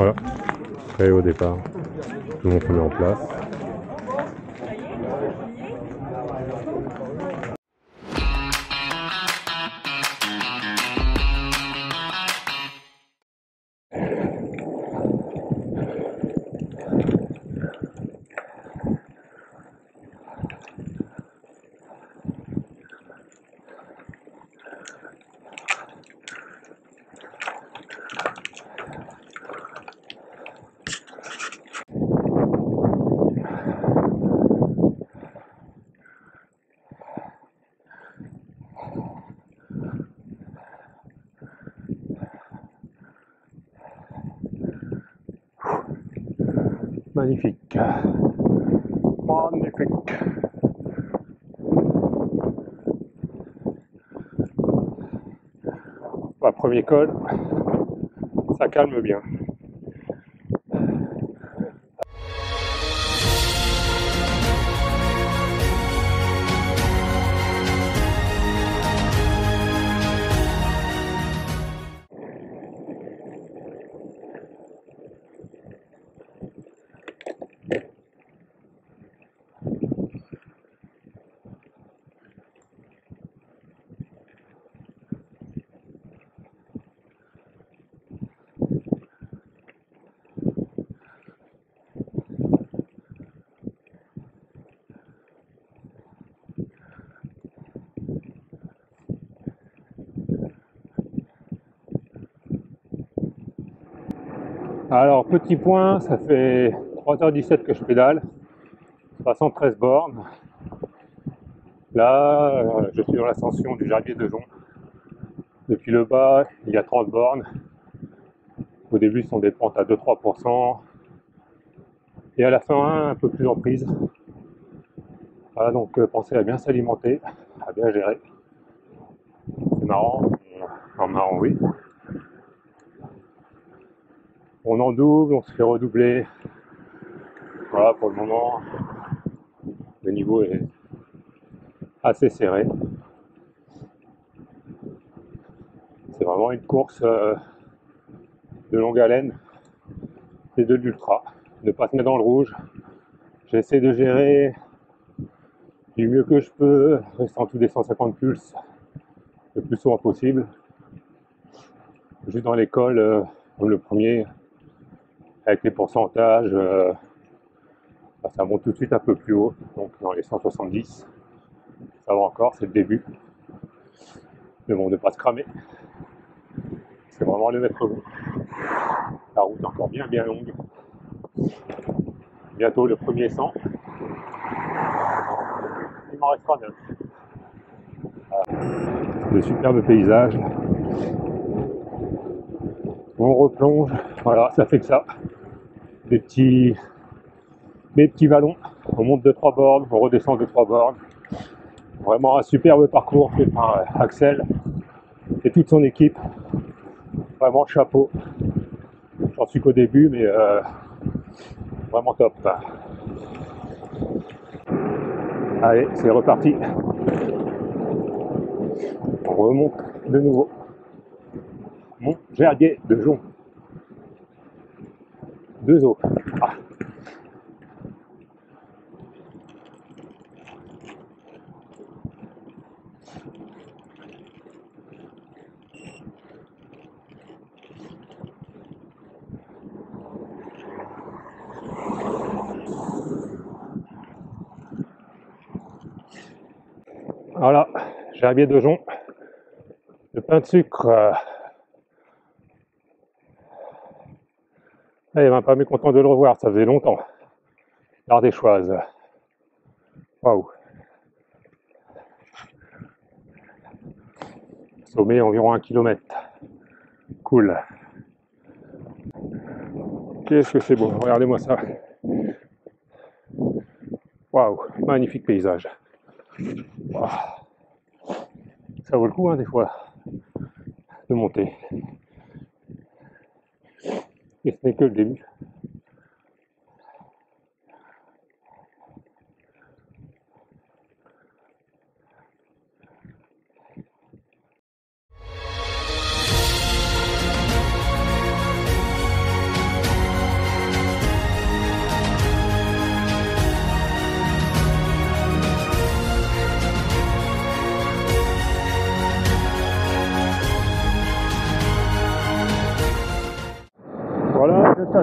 Voilà, prêt au départ. Tout le monde se met en place. Magnifique. Magnifique. Bah, premier col, ça calme bien. Alors, petit point, ça fait 3h17 que je pédale, 73 bornes. Là, je suis dans l'ascension du Gerbier de Jonc. Depuis le bas, il y a 30 bornes. Au début, ce sont des pentes à 2-3%. Et à la fin, un peu plus en prise. Voilà, donc pensez à bien s'alimenter, à bien gérer. C'est marrant, enfin marrant oui. On en double, on se fait redoubler. Voilà, pour le moment, le niveau est assez serré. C'est vraiment une course de longue haleine et de l'ultra. Ne pas se mettre dans le rouge. J'essaie de gérer du mieux que je peux, restant tous des 150 pulses le plus souvent possible. Juste dans l'école, comme le premier, avec les pourcentages, ça monte tout de suite un peu plus haut, donc dans les 170. Ça va encore, c'est le début. Mais bon, ne pas se cramer. C'est vraiment le maître mot. La route est encore bien longue. Bientôt le premier 100. Il m'en restera 9. Voilà. De superbes paysages. On replonge. Voilà, ça fait que ça. Des petits vallons. On monte 2-3 bornes, on redescend 2-3 bornes. Vraiment un superbe parcours fait par Axel et toute son équipe. Vraiment chapeau. J'en suis qu'au début, mais vraiment top. Allez, c'est reparti. On remonte de nouveau. Mont Gerbier de Jonc. 2 eaux. Ah. Voilà, Gerbier de Jonc. Le pain de sucre. Il m'a pas mécontent de le revoir, ça faisait longtemps. L'Ardéchoise. Waouh. Sommet environ 1 km. Cool. Qu'est-ce que c'est beau, regardez-moi ça. Waouh, magnifique paysage. Wow. Ça vaut le coup, hein, des fois, de monter. Et ce n'est que le début.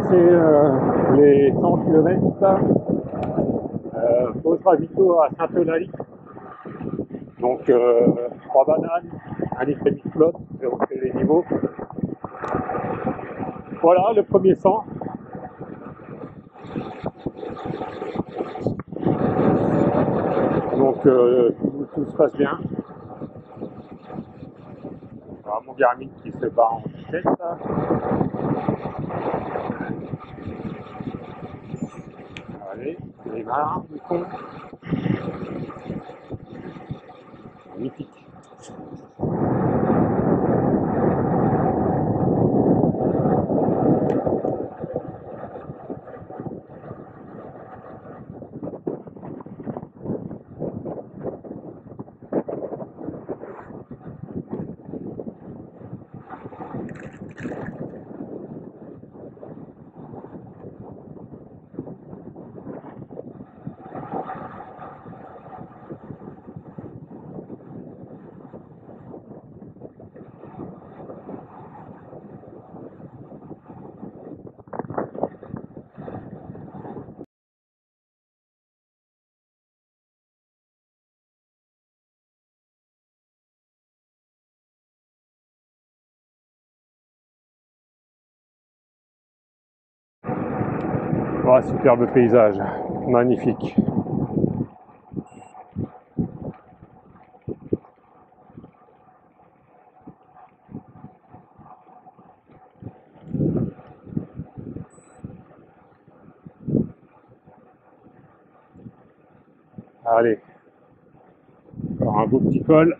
passer les 100 km, pause ravito à Sainte-Eulalie. Donc 3 bananes, 1 litre et demi de flotte, je vais remonter les niveaux. Voilà le premier 100. Donc tout se passe bien. Alors, mon Garmin qui se bat en vitesse. Allez, c'est démarre, du con. Magnifique. Oh, superbe paysage, magnifique. Allez, encore un beau petit col.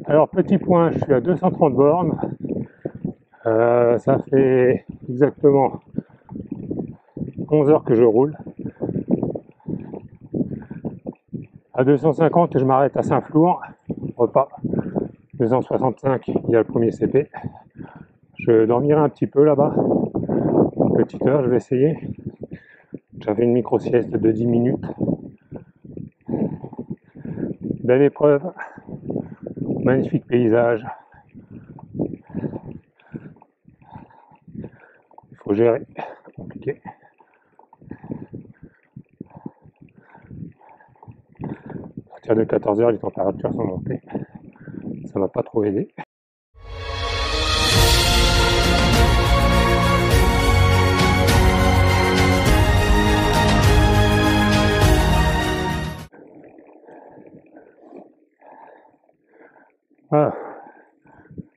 Alors petit point, je suis à 230 bornes. Ça fait exactement 11 heures que je roule. À 250, je m'arrête à Saint-Flour, repas. 265, il y a le premier CP. Je dormirai un petit peu là-bas. Une petite heure, je vais essayer. J'avais une micro-sieste de 10 minutes. Belle épreuve. Magnifique paysage. Il faut gérer. Compliqué. À partir de 14 heures, les températures sont montées. Ça m'a pas trop aidé. Voilà.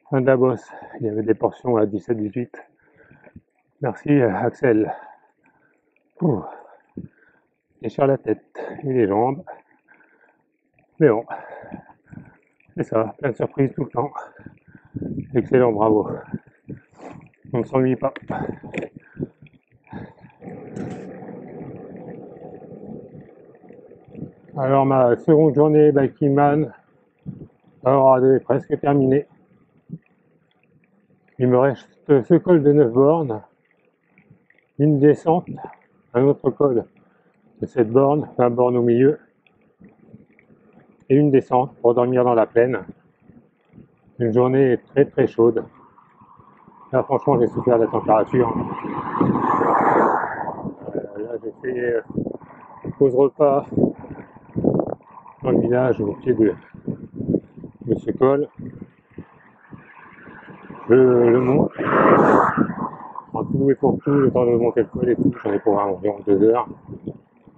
Fin de la bosse. Il y avait des portions à 17-18. Merci Axel. Ouh. Déchire la tête et les jambes. Mais bon, c'est ça, plein de surprises tout le temps. Excellent, bravo. On ne s'ennuie pas. Alors ma seconde journée Bikeman est presque terminée. Il me reste ce col de 9 bornes, une descente, un autre col de 7 bornes, 20 bornes au milieu, et une descente pour dormir dans la plaine. Une journée très très chaude. Là franchement j'ai souffert de la température. Là j'ai fait pause repas dans le village au pied de ce col. Je le monte en tout et pour tout, le temps de monter le col et tout, j'en ai pour environ 2 heures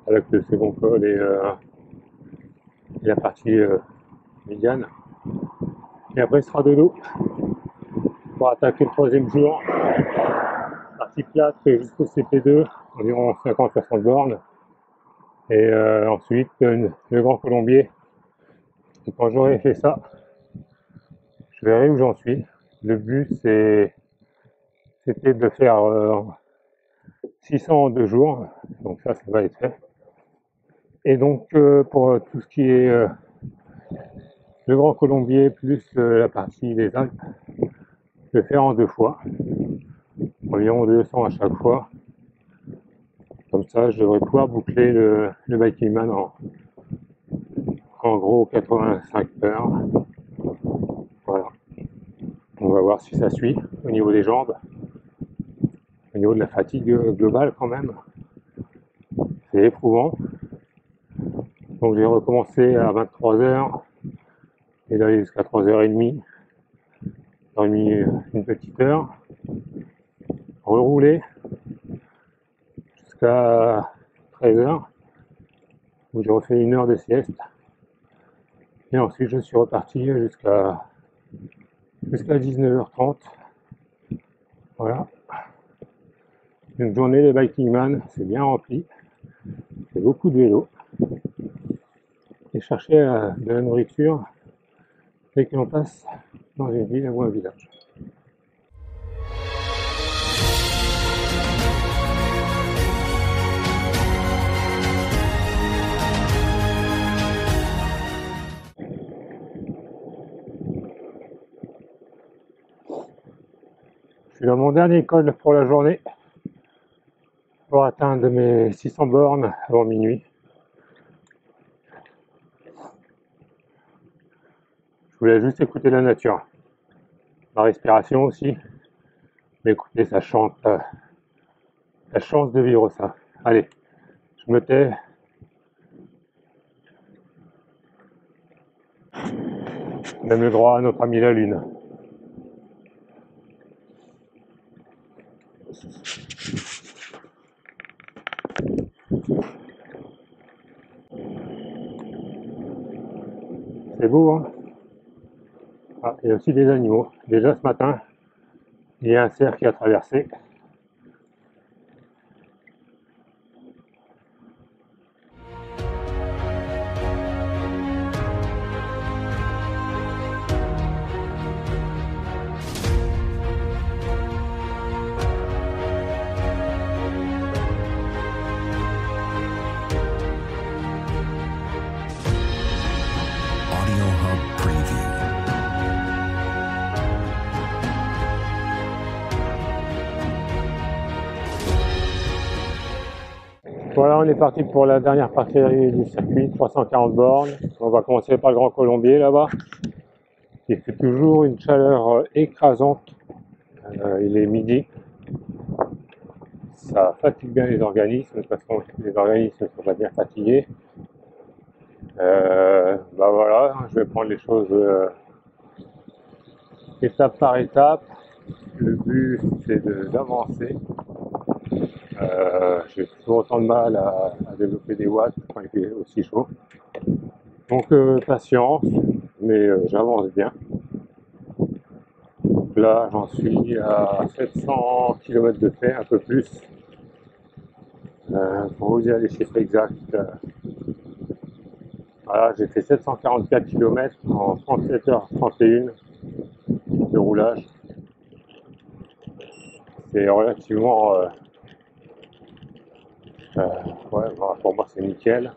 avec le second col et la partie médiane. Et après ce sera dodo pour attaquer le troisième jour. Partie plate jusqu'au CP2, environ 50-60 bornes. Et ensuite le Grand Colombier. Et quand j'aurai fait ça, je verrai où j'en suis. Le but c'était de faire 600 en 2 jours, donc ça va être fait. Et donc pour tout ce qui est le Grand Colombier plus la partie des Alpes, je vais faire en 2 fois, environ 200 à chaque fois. Comme ça, je devrais pouvoir boucler le Bikingman en gros 85 heures. Voilà. On va voir si ça suit au niveau des jambes, au niveau de la fatigue globale quand même. C'est éprouvant. Donc j'ai recommencé à 23 heures et d'aller jusqu'à 3h30. J'ai mis une petite heure, rerouler jusqu'à 13 heures où j'ai refait 1 heure de sieste. Et ensuite je suis reparti jusqu'à 19h30. Voilà. Une journée de Bikingman, c'est bien rempli. C'est beaucoup de vélo. Et chercher de la nourriture dès que l'on passe dans une ville ou un village. Je suis dans mon dernier col pour la journée pour atteindre mes 600 bornes avant minuit. Je voulais juste écouter la nature, ma respiration aussi, mais écoutez, ça chante, la chance de vivre ça. Allez, je me tais. Même le droit à notre ami la Lune. C'est beau, hein? Ah, il y a aussi des animaux. Déjà ce matin, il y a un cerf qui a traversé. Audio Hub Preview. Voilà, on est parti pour la dernière partie du circuit, 340 bornes. On va commencer par le Grand Colombier là-bas. Il fait toujours une chaleur écrasante. Il est midi. Ça fatigue bien les organismes parce que les organismes sont pas bien fatigués. Bah voilà, je vais prendre les choses étape par étape. Le but c'est d'avancer. J'ai toujours autant de mal à développer des watts quand il fait aussi chaud. Donc patience, mais j'avance bien. Donc là j'en suis à 700 km de fait, un peu plus. Pour vous dire les chiffres exacts, voilà, j'ai fait 744 km en 37h31 de roulage. C'est relativement, ouais, pour moi c'est nickel.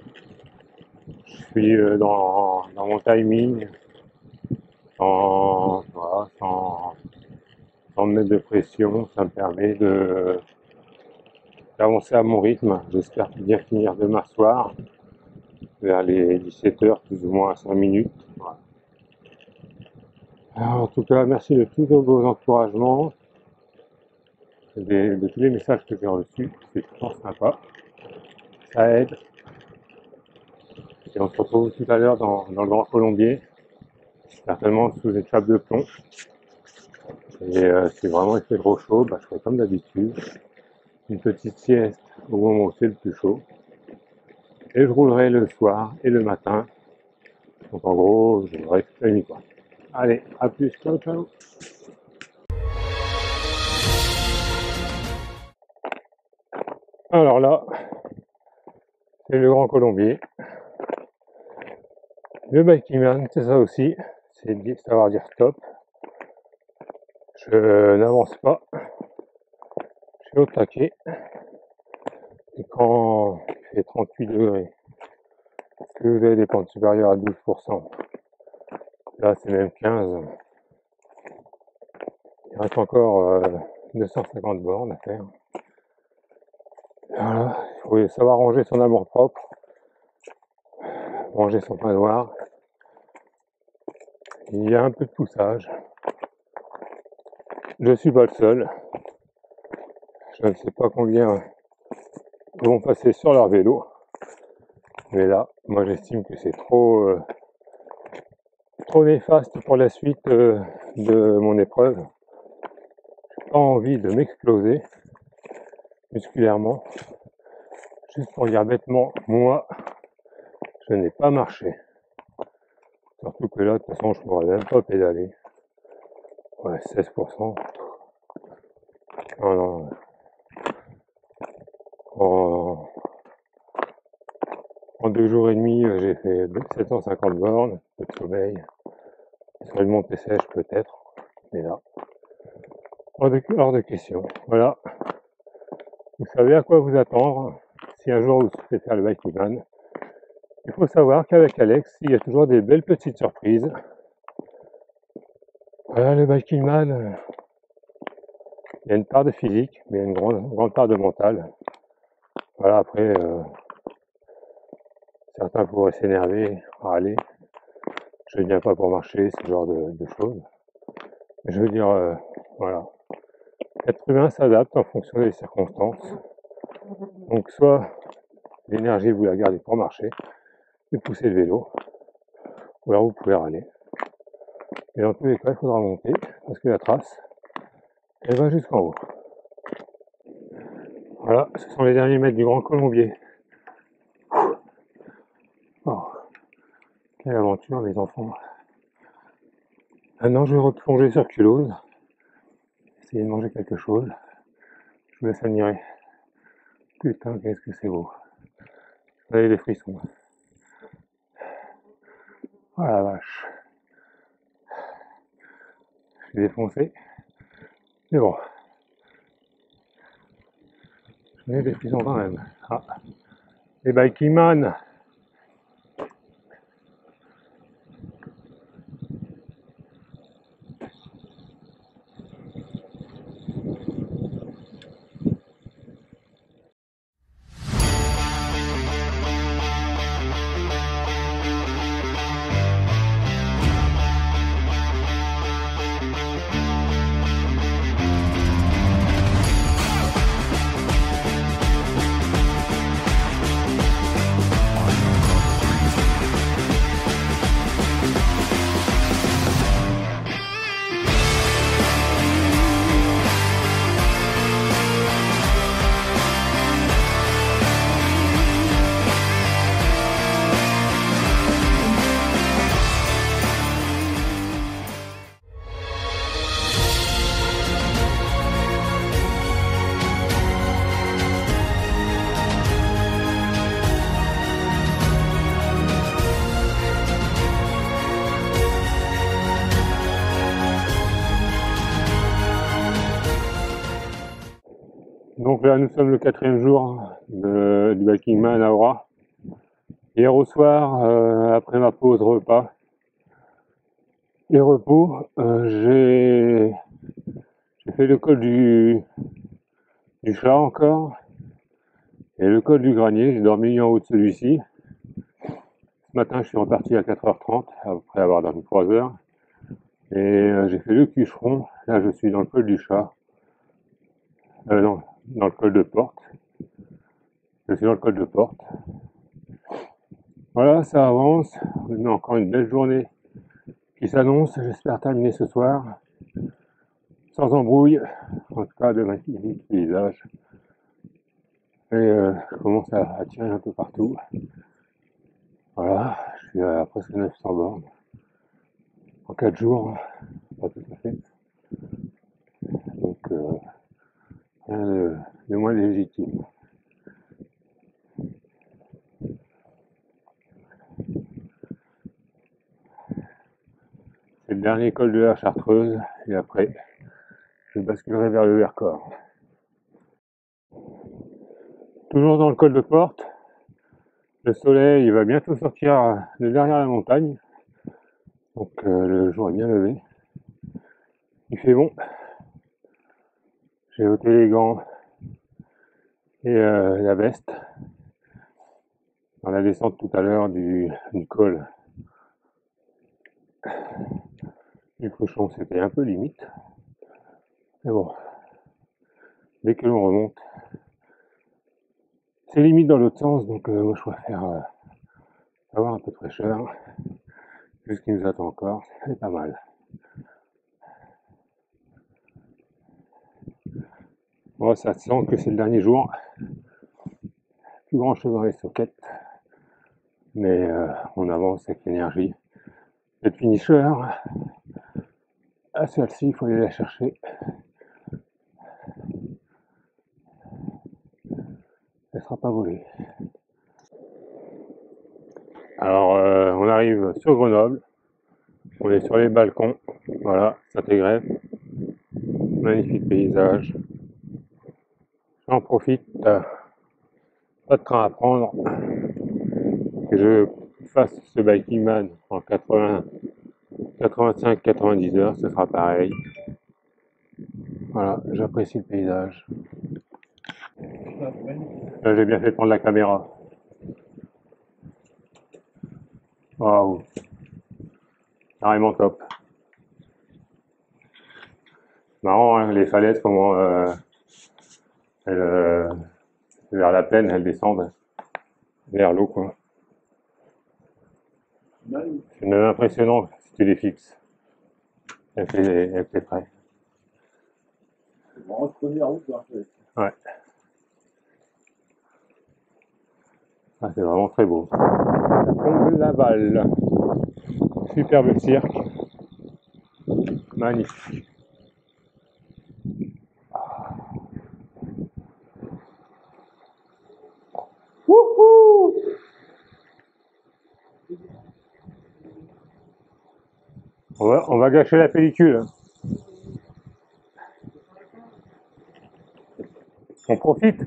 Je suis dans mon timing, voilà, sans me mettre de pression, ça me permet d'avancer à mon rythme. J'espère bien finir demain soir, vers les 17h, plus ou moins 5 minutes. Voilà. Alors, en tout cas, merci de tous vos encouragements, de tous les messages que j'ai reçus, c'est toujours sympa, ça aide. Et on se retrouve tout à l'heure dans le Grand Colombier, certainement sous une chape de plomb. Et si vraiment il fait trop chaud, bah, je ferai comme d'habitude, une petite sieste au moment où c'est le plus chaud. Et je roulerai le soir et le matin. Donc en gros, je roulerai toute la nuit, quoi. Allez, à plus, ciao ciao. Alors là, c'est le Grand Colombier. Le Bikingman, c'est ça aussi, c'est savoir dire stop. Je n'avance pas, je suis au taquet. Et quand il fait 38 degrés, que vous avez des pentes supérieures à 12%, là c'est même 15, il reste encore 250 bornes à faire. Voilà, il faut savoir ranger son amour propre, ranger son pain noir. Il y a un peu de poussage. Je suis pas le seul. Je ne sais pas combien vont passer sur leur vélo. Mais là, moi j'estime que c'est trop néfaste pour la suite de mon épreuve. J'ai pas envie de m'exploser musculairement. Juste pour dire bêtement, moi, je n'ai pas marché. Surtout que là, de toute façon, je ne pourrais même pas pédaler. Ouais, 16%. Non, non. En 2 jours et demi, j'ai fait 750 bornes, peu de sommeil. Sur une montée sèche peut-être, mais là, hors de question. Voilà, vous savez à quoi vous attendre si un jour vous souhaitez faire le Biking. Il faut savoir qu'avec Alex, il y a toujours des belles petites surprises. Voilà, le Biking, il y a une part de physique, mais il y a une grande part de mental. Voilà, après, certains pourraient s'énerver, râler. Je ne viens pas pour marcher, ce genre de choses. Mais je veux dire, voilà. L'être humain s'adapte en fonction des circonstances. Donc soit l'énergie vous la gardez pour marcher et pousser le vélo, ou alors vous pouvez râler. Et dans tous les cas, il faudra monter parce que la trace, elle va jusqu'en haut. Voilà, ce sont les derniers mètres du Grand Colombier. Oh, quelle aventure, mes enfants. Maintenant, je vais replonger sur Culose, essayer de manger quelque chose. Je vous laisse admirer. Putain, qu'est-ce que c'est beau. Vous avez des frissons. Oh la vache. Je suis défoncé. Mais bon. J'en ai des frissons quand même. Ah. Les Bikingman. Donc là, nous sommes le 4e jour du Bikingman à Aura. Hier au soir, après ma pause repas et repos, j'ai fait le col du chat encore et le col du granier. J'ai dormi en haut de celui-ci. Ce matin, je suis reparti à 4h30 après avoir dormi 3 heures et j'ai fait le Cucheron. Là, je suis dans le col du chat. Non, dans le col de Porte. Je suis dans le col de Porte. Voilà, ça avance. On a encore une belle journée qui s'annonce. J'espère terminer ce soir sans embrouille, en tout cas de magnifiques paysages. Et je commence à tirer un peu partout. Voilà, je suis à presque 900 bornes en 4 jours, pas tout à fait. Donc rien de moins légitime. C'est le dernier col de la Chartreuse et après je basculerai vers le Vercors. Toujours dans le col de Porte. Le soleil il va bientôt sortir de derrière la montagne. Donc le jour est bien levé. Il fait bon. J'ai ôté les gants et la veste. Dans la descente tout à l'heure du col du cochon, c'était un peu limite. Mais bon, dès que l'on remonte, c'est limite dans l'autre sens. Donc moi je préfère avoir un peu de fraîcheur. Vu ce qui nous attend encore, c'est pas mal. Bon, ça sent que c'est le dernier jour. Plus grand chose dans les sockets. Mais on avance avec l'énergie. Cette finisher, celle-ci, il faut aller la chercher. Elle sera pas volée. Alors, on arrive sur Grenoble. On est sur les balcons. Voilà, Saint-Égrève. Magnifique paysage. J'en profite. Pas de train à prendre. Que je fasse ce Biking Man en 85-90 heures, ce sera pareil. Voilà, j'apprécie le paysage. Là, j'ai bien fait de prendre la caméra. Waouh, carrément top. Marrant, hein, les falaises, comment elles, vers la plaine, elles descendent vers l'eau, quoi. C'est même impressionnant si tu les fixes avec les traits. Ouais. Ah, c'est vraiment très beau. Pont de Laval. Superbe cirque. Magnifique. Wouhou! On va gâcher la pellicule. On profite.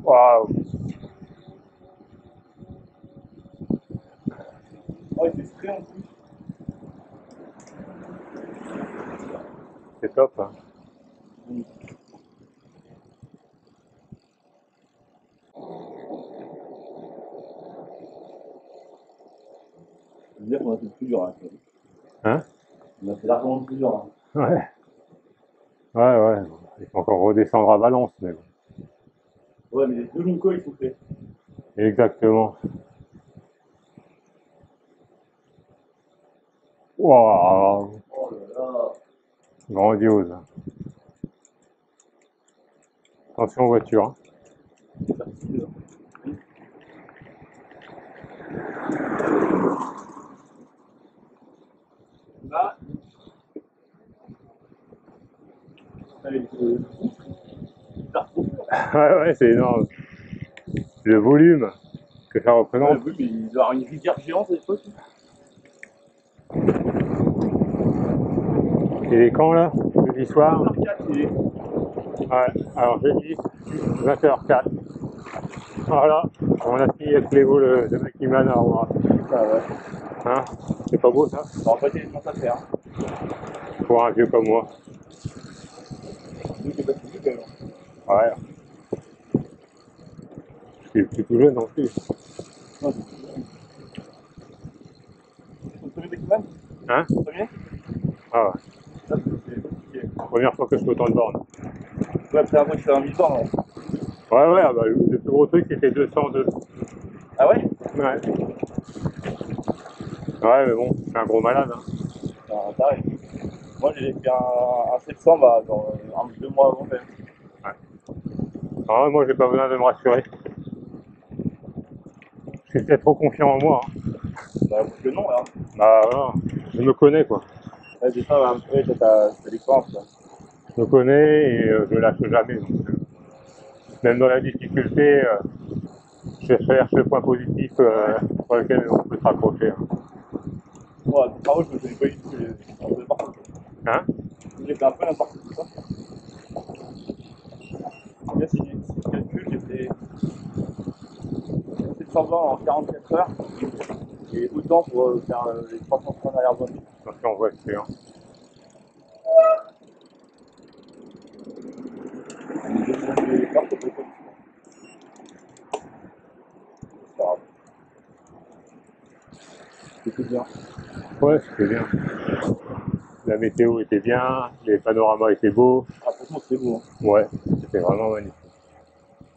Waouh! Ouais, c'est frais en plus. C'est top, hein. Je veux dire qu'on a fait plus dur. Hein? On a fait largement plus dur. Ouais. Ouais. Il faut encore redescendre à Valence, mais bon. Ouais, mais les deux longs cols, ils sont faits. Exactement. Waouh! Oh là là. Grandiose. Attention aux voitures, hein. Là, avec Ouais, c'est énorme. Le volume que ça représente. oui, mais il doit y avoir une rivière géante cette fois. Il est quand là? Jeudi soir? 4 et... Ouais, alors jeudi, 20h04. Voilà, on a fini avec les vols de Makiman à Aurora. Ah ouais. Hein? C'est pas beau ça? On va pas été les choses à faire. Pour un vieux comme moi. Nous, c'est pas fini quand même. Ouais. Je suis plus tout jeune non plus. Non, c'est le premier Beckman. Hein? Le premier. Ah ouais. Ça, c'est compliqué. Première fois que je fais autant de bornes. Ouais, après, moi, je fais un 8 ans. Ouais, bah, le plus gros truc c'était 202. Ah ouais? Ouais. Ouais, mais bon, c'est un gros malade. Hein. Ah, pareil. Moi, j'ai fait un 700, bah, genre, 2 mois avant quand même. Ah ouais, moi j'ai pas besoin de me rassurer. Je suis peut-être trop confiant en moi. Hein. Bah, parce que non, là. Bah voilà, je me connais quoi. Ouais, c'est ça, un peu, t'as l'expérience, quoi. Je me connais et je lâche jamais. Donc, même dans la difficulté, je cherche le point positif sur lequel on peut se raccrocher. Hein. Moi, à travaux, je me connais pas du tout, un peu n'importe quoi. Hein? J'ai fait un peu n'importe quoi. Là, si je calcule, j'ai fait 720 en 44 heures. Et autant pour faire les 330 dernières zones. Attention, voiture. C'était bien. Ouais, c'était bien. La météo était bien, les panoramas étaient beaux. Ah, franchement, c'était beau. Hein. Ouais, c'était vraiment magnifique.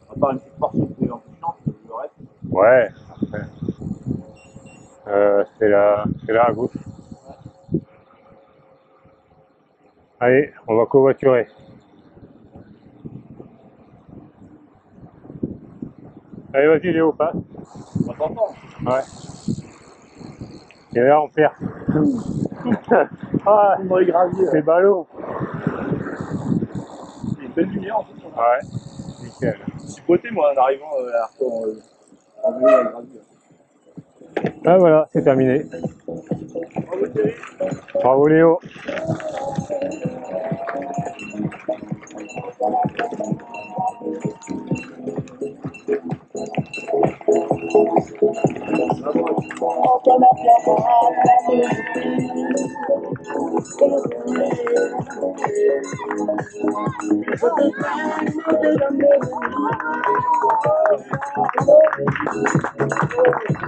À part une petite portion qui était un peu chiante, le reste. Ouais, après. C'est là à gauche. Allez, on va covoiturer. Allez, vas-y Léo, passe. On t'entend. Ouais. Et là, on perd. Ah, Dans les graviers. c'est ballot. Il y a une belle lumière en fait. Ouais, nickel. Je suis botté moi en arrivant en vélo à gravier. Ah voilà, c'est terminé. Bravo Thierry. Bravo Léo.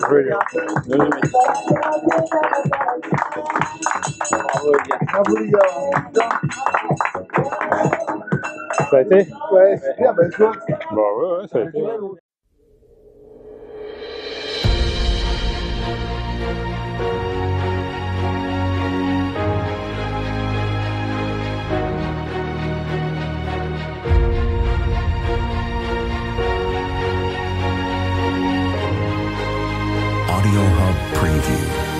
Joué, Léo. Bravo les gars. Ça a été? Ouais, super, belle chose. Bah ouais, ça a été. Audio Hub Preview.